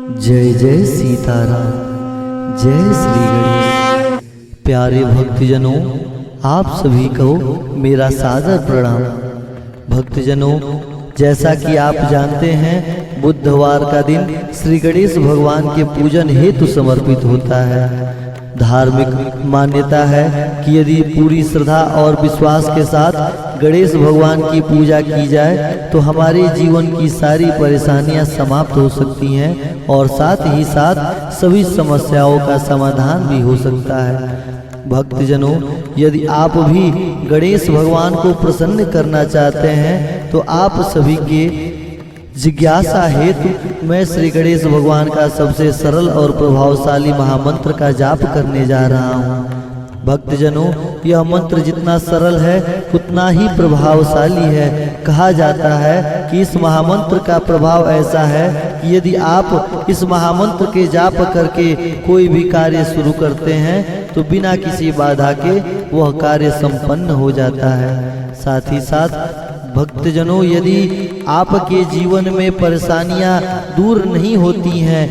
जय जय सीताराम, जय श्री गणेश। प्यारे भक्तजनों, आप सभी को मेरा सादर प्रणाम। भक्तजनों, जैसा कि आप जानते हैं, बुधवार का दिन श्री गणेश भगवान के पूजन हेतु समर्पित होता है। धार्मिक मान्यता है कि यदि पूरी श्रद्धा और विश्वास के साथ गणेश भगवान की पूजा की जाए तो हमारे जीवन की सारी परेशानियां समाप्त हो सकती हैं और साथ ही साथ सभी समस्याओं का समाधान भी हो सकता है। भक्तजनों, यदि आप भी गणेश भगवान को प्रसन्न करना चाहते हैं तो आप सभी के जिज्ञासा हेतु मैं श्री गणेश भगवान का सबसे सरल और प्रभावशाली महामंत्र का जाप करने जा रहा हूँ। भक्तजनों, यह मंत्र जितना सरल है उतना ही प्रभावशाली है। कहा जाता है कि इस महामंत्र का प्रभाव ऐसा है कि यदि आप इस महामंत्र के जाप करके कोई भी कार्य शुरू करते हैं तो बिना किसी बाधा के वह कार्य संपन्न हो जाता है। साथ ही साथ भक्तजनों, यदि आपके जीवन में परेशानियां दूर नहीं होती हैं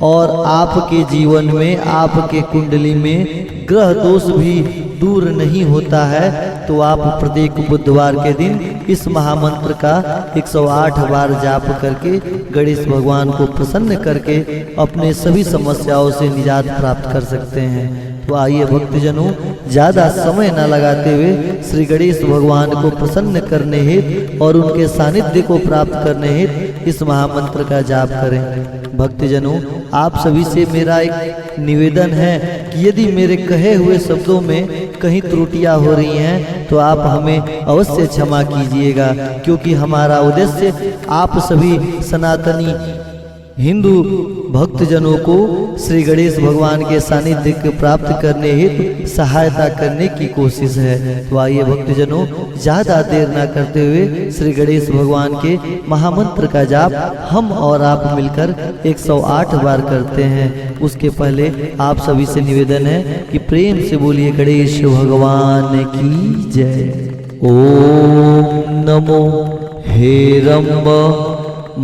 और आपके जीवन में, आपके कुंडली में ग्रह दोष भी दूर नहीं होता है तो आप प्रत्येक बुधवार के दिन इस महामंत्र का 108 बार जाप करके गणेश भगवान को प्रसन्न करके अपने सभी समस्याओं से निजात प्राप्त कर सकते हैं। तो आइए भक्तजनों, ज्यादा समय न लगाते हुए श्री गणेश भगवान को प्रसन्न करने हेतु और उनके सानिध्य को प्राप्त करने हेतु इस महामंत्र का जाप करें। भक्तजनों, आप सभी से मेरा एक निवेदन है कि यदि मेरे कहे हुए शब्दों में कहीं त्रुटियां हो रही हैं तो आप हमें अवश्य क्षमा कीजिएगा, क्योंकि हमारा उद्देश्य आप सभी सनातनी हिंदू भक्तजनों को श्री गणेश भगवान के सानिध्य को प्राप्त करने हेतु सहायता करने की कोशिश है। तो आइए भक्तजनों, ज्यादा देर न करते हुए श्री गणेश भगवान के महामंत्र का जाप हम और आप मिलकर 108 बार करते हैं। उसके पहले आप सभी से निवेदन है कि प्रेम से बोलिए गणेश भगवान की जय। ओम नमो हेरंब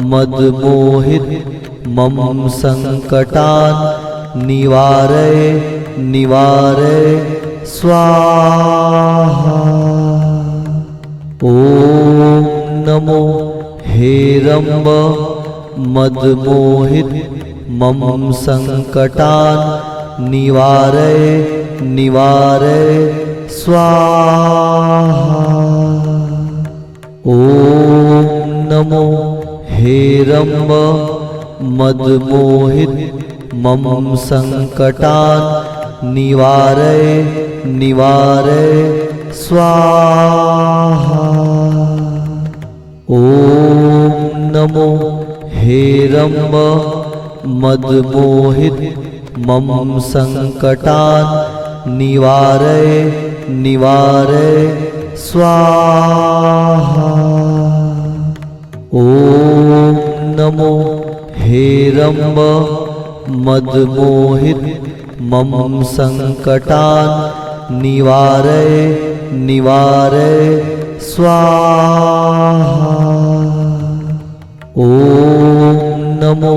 मदमोहित मम संकटान निवारय निवारय स्वाहा। ओम नमो हेरंब मदमोहित मम संकटान निवारय निवारय स्वाहा। ओम नमो हेरंब मदमोहित मम संकटान निवारय निवारय स्वाहा। ओम नमो हेरंब मदमोहित मम संकटान निवारय निवारय स्वाहा। ओम नमो हेरंब मदमोहित मम संकटान निवारय निवारय स्वाहा। ओम नमो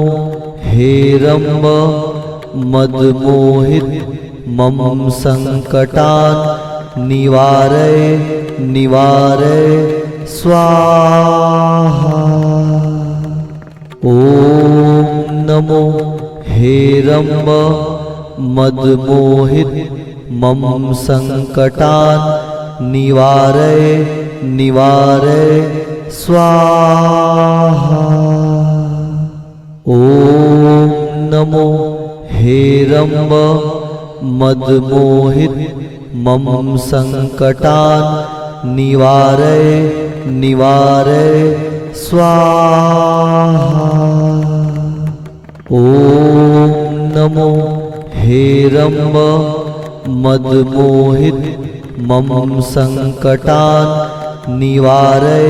हेरंब मदमोहित मम संकटान निवारय निवारय स्वाहा। ओम नमो हेरंब मदमोहित मम संकटान निवारय निवारय स्वाहा। ओम नमो हेरंब मदमोहित मम संकटान निवारय निवारय स्वाहा। ओम नमो हेरंब मदमोहित मम संकटान निवारय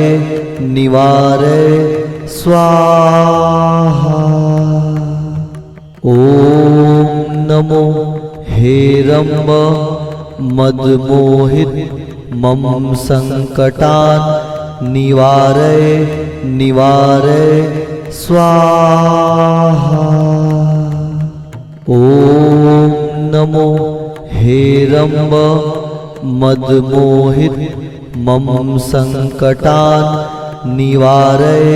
निवारय स्वाहा। ओम नमो हेरंब मदमोहित मम संकटान निवारय निवारय स्वाहा। हेरम्ब मदमोहित मम संकटान् निवारय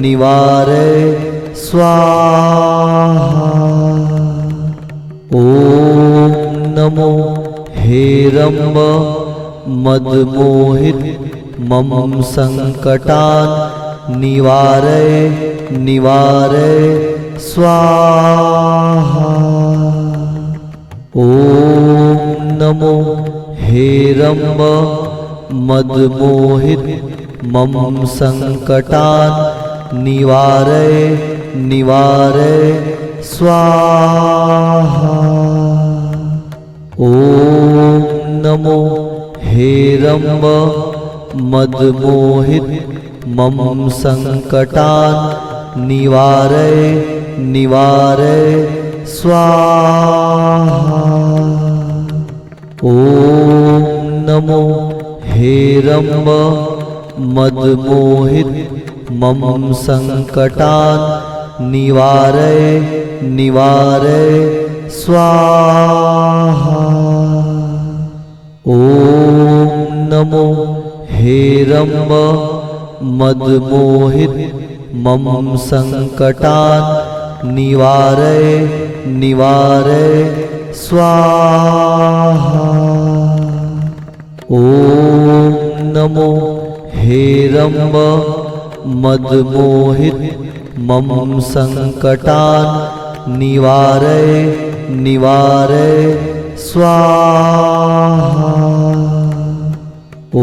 निवारय स्वाहा। ॐ नमो हेरम्ब मदमोहित मम संकटान् निवारय निवारय स्वाहा। ॐ नमो हेरम्ब मदमोहित मम संकटान् निवारय निवारय स्वाहा। ॐ नमो हेरम्ब मदमोहित मम संकटान् निवारय निवारय स्वाहा। ॐ नमो हेरम्ब मदमोहित मम संकटान् निवारय निवारय स्वाहा। ॐ नमो हेरम्ब मदमोहित मम संकटान् निवारय निवारय स्वाहा। ॐ नमो हेरम्ब मदमोहित मम संकटान् निवारय निवारय स्वाहा। ॐ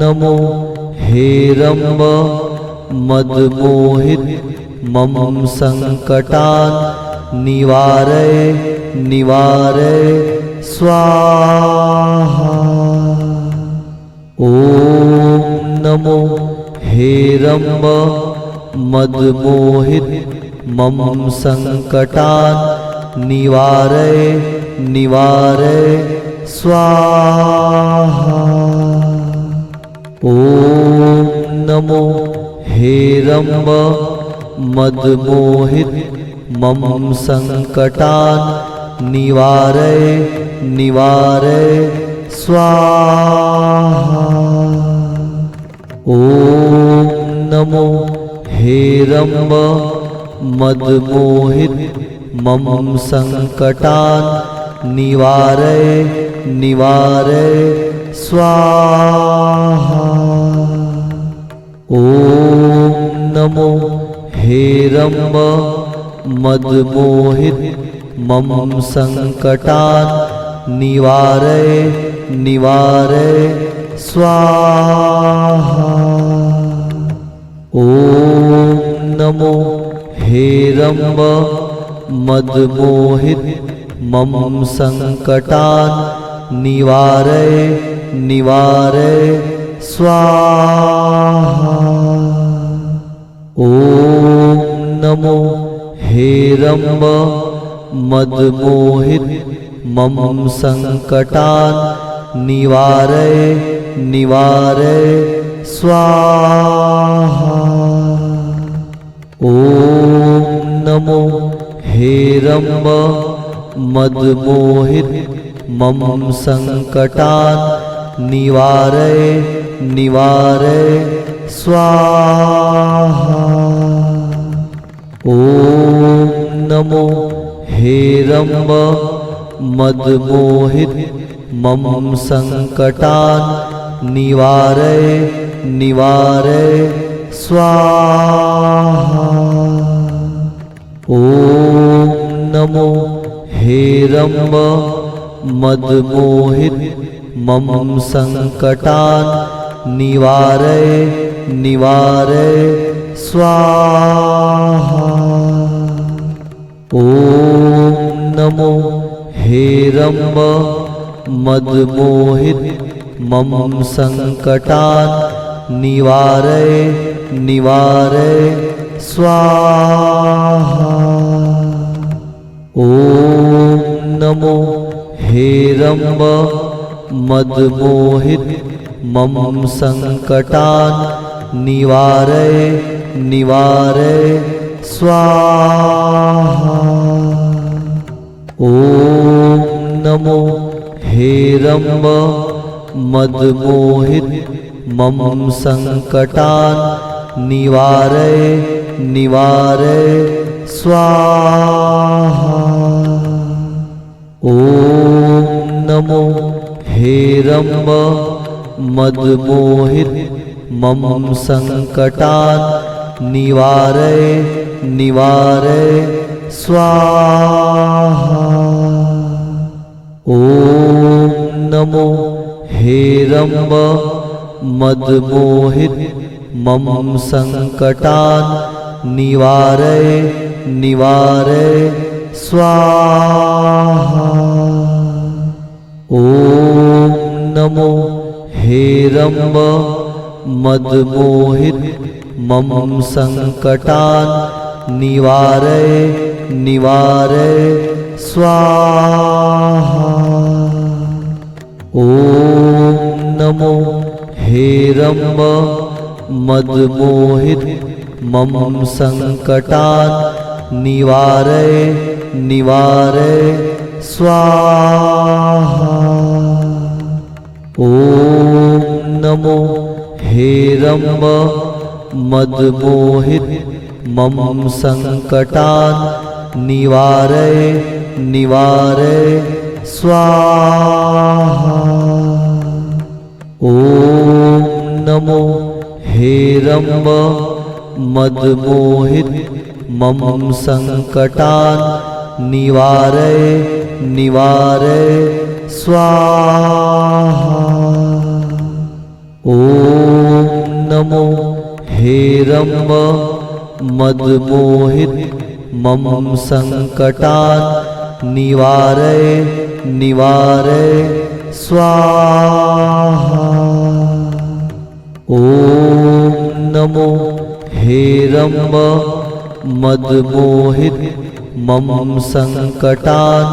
नमो हेरम्ब मदमोहित मम संकटान् निवारय निवारय स्वाहा। ॐ नमो हेरम्ब मदमोहित मम संकटान् निवारय निवारय स्वाहा। ॐ नमो हेरम्ब मदमोहित मम संकटान् निवारय निवारय स्वाहा। ॐ नमो हेरम्ब मदमोहित मम संकटान् निवारय निवारय स्वाहा। ॐ नमो हेरम्ब मदमोहित मम संकटान् निवारय निवारय स्वाहा। ॐ नमो हेरम्ब मदमोहित मम संकटान् निवारय निवारय स्वाहा। ॐ नमो हेरम्ब मदमोहित मम संकटान् निवारय निवारय स्वाहा। ॐ नमो हेरम्ब मदमोहित मम संकटान् निवारय निवारय स्वाहा। ॐ नमो हेरम्ब मदमोहित मम संकटान् निवारय निवारय स्वाहा। ॐ नमो हेरम्ब मदमोहित मम संकटान् निवारय निवारय स्वाहा। ॐ नमो हेरम्ब मदमोहित मम संकटान् निवारय निवारय स्वाहा। ॐ नमो हेरम्ब मदमोहित मम संकटान् निवारय निवारय स्वाहा। ॐ नमो हेरम्ब मदमोहित मम संकटान् निवारय निवारय स्वाहा। ॐ नमो हेरम्ब मदमोहित मम संकटान् निवारय निवारय स्वाहा। ॐ नमो हेरम्ब मदमोहित मम संकटान् निवारय निवारय स्वाहा। ॐ नमो हेरम्ब मदमोहित मम संकटान् निवारय निवारय स्वाहा। ॐ नमो हेरम्ब मदमोहित मम संकटान् निवारय निवारय स्वाहा। ॐ नमो हेरम्ब मदमोहित मम संकटान् निवारय निवारय स्वाहा। ॐ नमो हेरम्ब मदमोहित मम संकटान् निवारय निवारय स्वाहा। ॐ नमो हेरम्ब मदमोहित मम संकटान् निवारय निवारय स्वाहा। ॐ नमो हेरम्ब मदमोहित मम संकटान्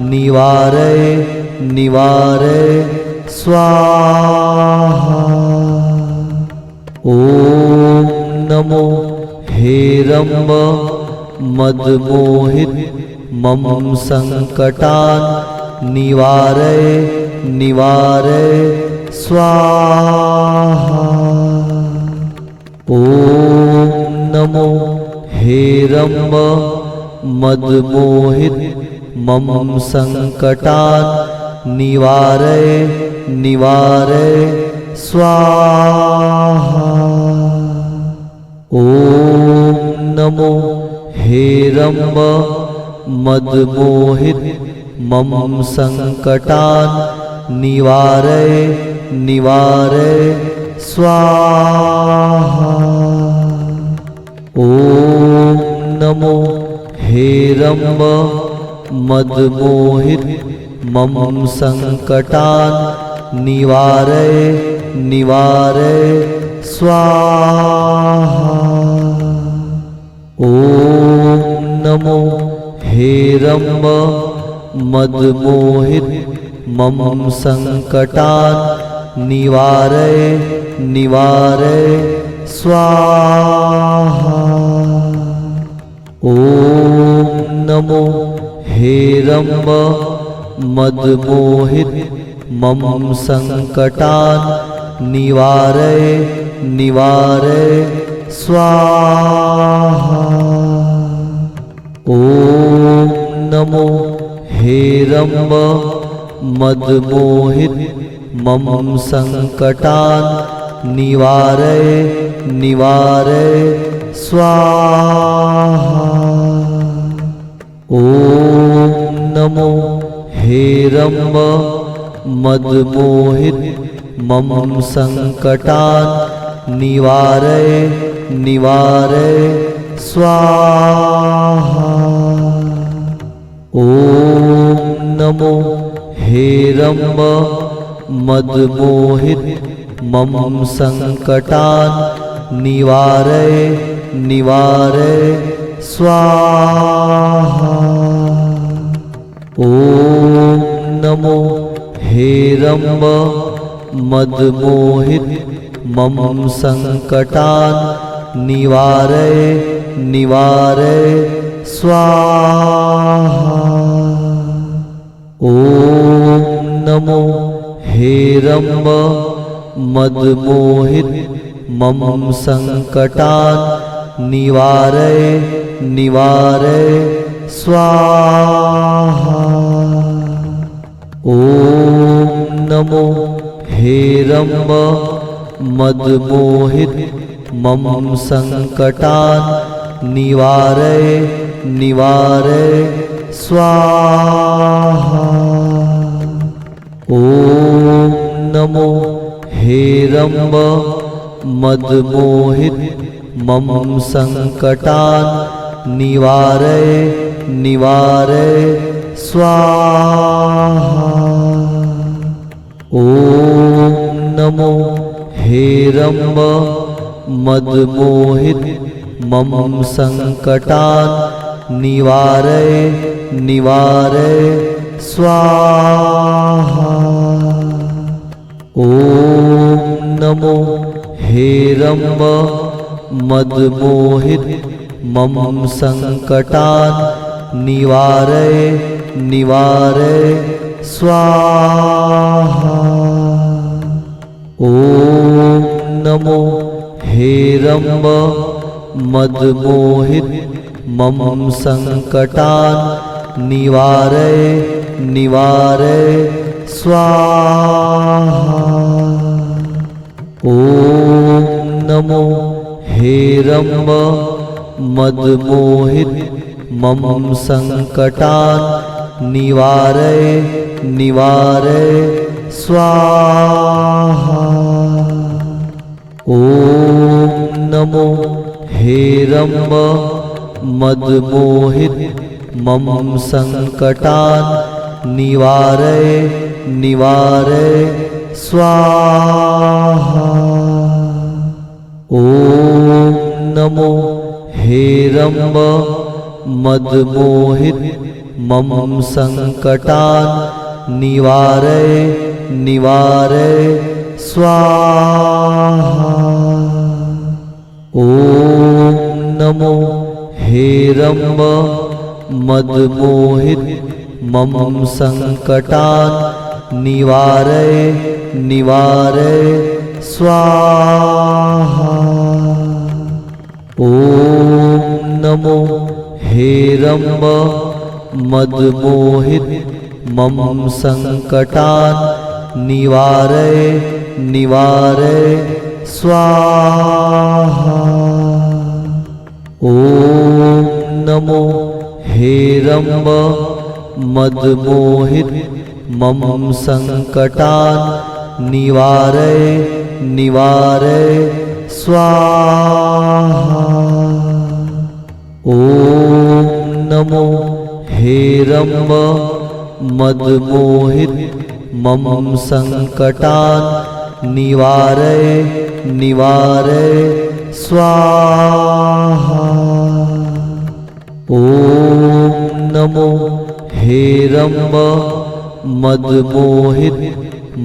निवारय निवारय स्वाहा। ॐ नमो हेरम्ब मदमोहित मम संकटान् निवारय निवारय स्वाहा। ॐ नमो हेरम्ब मदमोहित मम संकटान् निवारय निवारय स्वाहा। ॐ नमो हेरम्ब मदमोहित मम संकटान् निवारय निवारय स्वाहा। ॐ नमो हेरम्ब मदमोहित मम संकटान् निवारय निवारय स्वाहा। ॐ नमो हेरम्ब मदमोहित मम संकटान् निवारय निवारय स्वाहा। ॐ नमो हेरम्ब मदमोहित मम संकटान् निवारय निवारय स्वाहा। ॐ नमो हेरम्ब मदमोहित मम संकटान् निवारय निवारय स्वाहा। ॐ नमो हेरम्ब मदमोहित मम संकटान् निवारय निवारय स्वाहा। ॐ नमो हेरम्ब मदमोहित मम संकटान् निवारय निवारय स्वाहा। ॐ नमो हेरम्ब मदमोहित मम संकटान् निवारय निवारय स्वाहा। ॐ हेरम्ब मदमोहित मम संकटान् निवारय निवारय स्वाहा। ॐ नमो हेरम्ब मदमोहित मम संकटान् निवारय निवारय स्वाहा। ॐ नमो हेरम्ब मदमोहित मम संकटान् निवारय निवारय स्वाहा। ॐ नमो हेरम्ब मदमोहित मम संकटान् निवारय निवारय स्वाहा। ॐ नमो हेरम्ब मदमोहित मम संकटान् निवारय निवारय स्वाहा। ॐ नमो हेरम्ब मदमोहित मम संकटान् निवारय निवारय स्वाहा। ॐ नमो हेरम्ब मदमोहित मम संकटान् निवारय निवारय स्वाहा। ॐ नमो हेरम्ब मदमोहित मम संकटान् निवारय निवारय स्वाहा। ॐ नमो हेरम्ब मदमोहित मम संकटान् निवारय निवारय स्वाहा। ॐ नमो हेरम्ब मदमोहित मम संकटान् निवारय निवारय स्वाहा। ॐ नमो हेरम्ब मदमोहित मम संकटान् निवारय निवारय स्वाहा। ॐ नमो हेरम्ब मदमोहित मम संकटान् निवारय निवारय स्वाहा। ॐ नमो हेरम्ब मदमोहित मम संकटान् निवारय निवारय स्वाहा। ॐ नमो हेरम्ब मदमोहित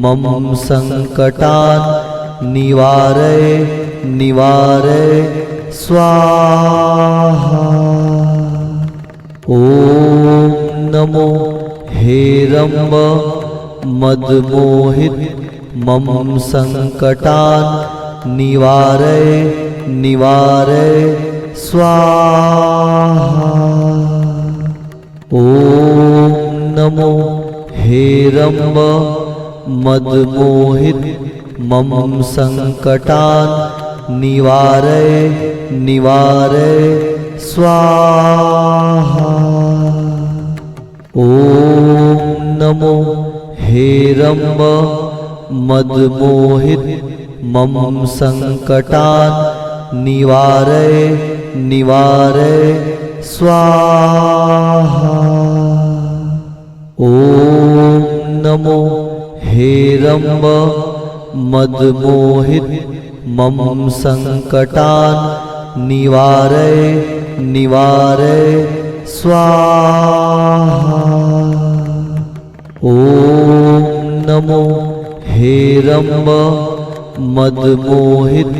मम संकटान् निवारय निवारय स्वाहा। ॐ नमो हेरम्ब मदमोहित मम संकटान् निवारय निवारय स्वाहा। ॐ नमो हेरम्ब मदमोहित मम संकटान् निवारय निवारय स्वाहा। ॐ नमो हेरम्ब मदमोहित मम संकटान् निवारय निवारय स्वाहा। ॐ नमो हेरम्ब मदमोहित मम संकटान् निवारय निवारय स्वाहा। ॐ नमो हेरम्ब मदमोहित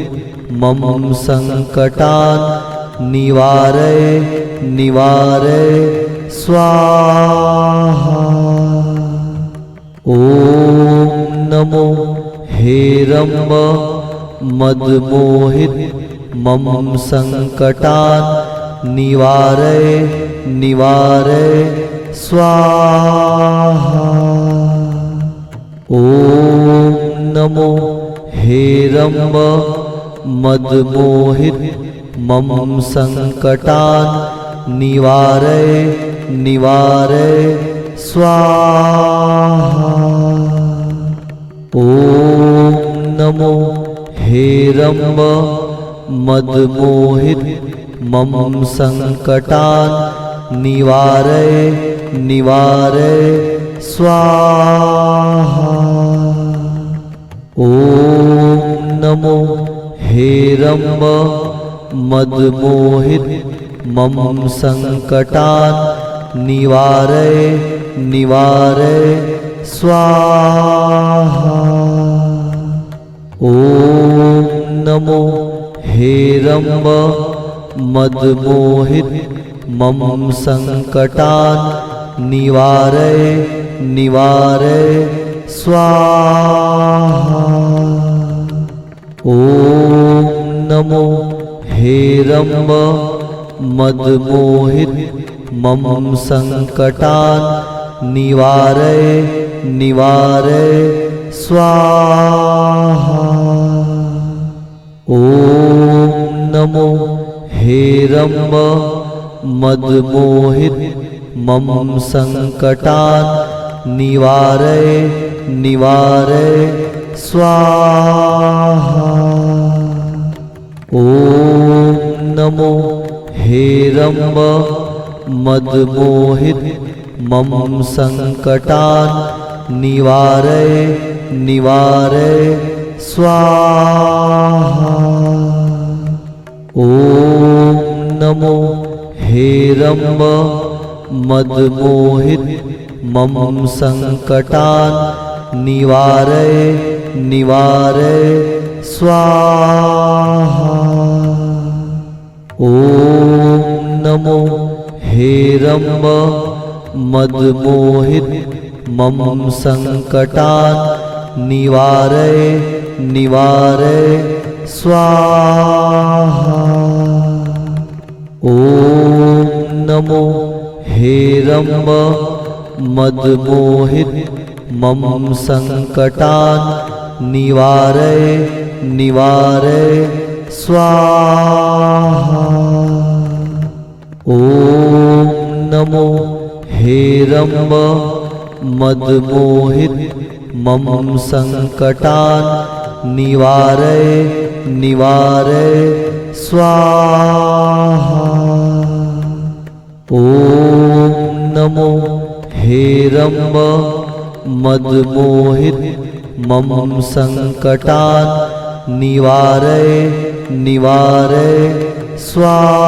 मम संकटान् निवारय निवारय स्वाहा। ॐ नमो हेरम्ब मदमोहित मम संकटान् निवारय निवारय स्वाहा। ॐ नमो हेरम्ब मदमोहित मम संकटान् निवारय निवारय स्वाहा। ॐ नमो हेरम्ब मदमोहित मम संकटान् निवारय निवारय स्वाहा। ॐ नमो हेरम्ब मदमोहित मम संकटान् निवारय निवारय स्वाहा। ॐ नमो हेरम्ब मदमोहित मम संकटान् निवारय निवारय स्वाहा। ॐ नमो हेरम्ब मदमोहित मम संकटान् निवारय निवारय स्वाहा। ॐ नमो हेरम्ब मदमोहित मम संकटान् निवारय निवारय स्वाहा। ॐ नमो हेरम्ब मदमोहित मम संकटान् निवारय निवारय स्वाहा। ॐ नमो हेरम्ब मदमोहित मम संकटान् निवारय निवारय स्वाहा। ॐ नमो हेरम्ब मदमोहित मम संकटान् निवारय निवारय स्वाहा। ॐ नमो हेरम्ब मदमोहित मम संकटान् निवारय निवारय स्वाहा। ॐ नमो हेरम्ब मदमोहित मम संकटान् निवारय निवारय स्वाहा। ॐ नमो हेरम्ब मदमोहित मम संकटान् निवारय निवारय स्वाहा।